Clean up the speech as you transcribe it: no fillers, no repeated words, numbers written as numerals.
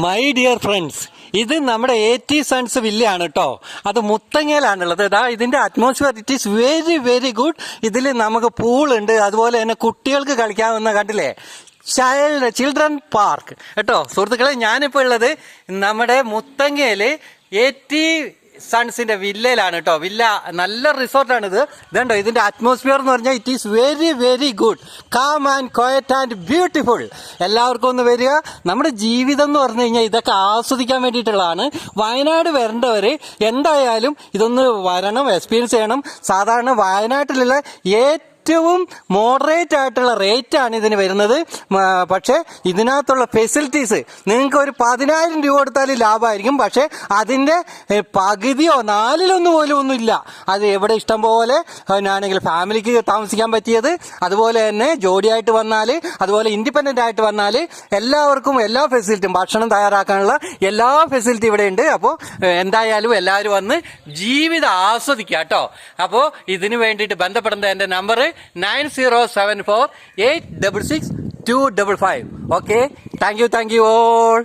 My dear friends, ഇത് നമ്മുടെ AT sons വില്ലയാണ് കേട്ടോ. അത് മുത്തങ്ങയിലാണുള്ളത്. ഇതിന്റെ atmosphere it is very very good. ഇതിൽ നമുക്ക് പൂളുണ്ട്, അതുപോലെ തന്നെ കുട്ടികൾക്ക് കളിക്കാവുന്ന കണ്ടില്ലേ ചിൽഡ്രൻ പാർക്ക് കേട്ടോ. സുഹൃത്തുക്കളെ, ഞാനിപ്പോൾ ഉള്ളത് നമ്മുടെ മുത്തങ്ങയില് AT സൺസിന്റെ വില്ലയിലാണ് കേട്ടോ. വില്ല നല്ല റിസോർട്ടാണിത്. ഇതുണ്ടോ, ഇതിന്റെ അറ്റ്മോസ്ഫിയർ എന്ന് പറഞ്ഞാൽ it is very very good, calm and quiet and beautiful. എല്ലാവർക്കും ഒന്ന് വരിക. നമ്മുടെ ജീവിതം എന്ന് പറഞ്ഞു കഴിഞ്ഞാൽ ഇതൊക്കെ ആസ്വദിക്കാൻ വേണ്ടിയിട്ടുള്ളതാണ്. വയനാട് വരേണ്ടവർ എന്തായാലും ഇതൊന്ന് വരണം, എക്സ്പീരിയൻസ് ചെയ്യണം. സാധാരണ വയനാട്ടിലുള്ള ഏറ്റവും മോഡറേറ്റ് ആയിട്ടുള്ള റേറ്റ് ആണ് ഇതിന് വരുന്നത്. പക്ഷെ ഇതിനകത്തുള്ള ഫെസിലിറ്റീസ് നിങ്ങൾക്ക് ഒരു 10,000 രൂപ കൊടുത്താൽ ലാഭമായിരിക്കും. പക്ഷെ അതിന്റെ പകുതിയോ 1/4 പോലും ഒന്നുമില്ല. അത് എവിടെ ഇഷ്ടം പോലെ ആണെങ്കിൽ ഫാമിലിക്ക് താമസിക്കാൻ പറ്റിയത്, അതുപോലെ തന്നെ ജോഡിയായിട്ട് വന്നാൽ, അതുപോലെ ഇൻഡിപെൻഡന്റ് ആയിട്ട് വന്നാൽ എല്ലാവർക്കും എല്ലാ ഫെസിലിറ്റിയും, ഭക്ഷണം തയ്യാറാക്കാനുള്ള എല്ലാ ഫെസിലിറ്റി ഇവിടെ ഉണ്ട്. അപ്പോൾ എന്തായാലും എല്ലാവരും വന്ന് ജീവിതം ആസ്വദിക്കുക കേട്ടോ. അപ്പോൾ ഇതിനു വേണ്ടിയിട്ട് ബന്ധപ്പെടുന്ന എൻ്റെ number 9074 866 255. Okay, thank you all.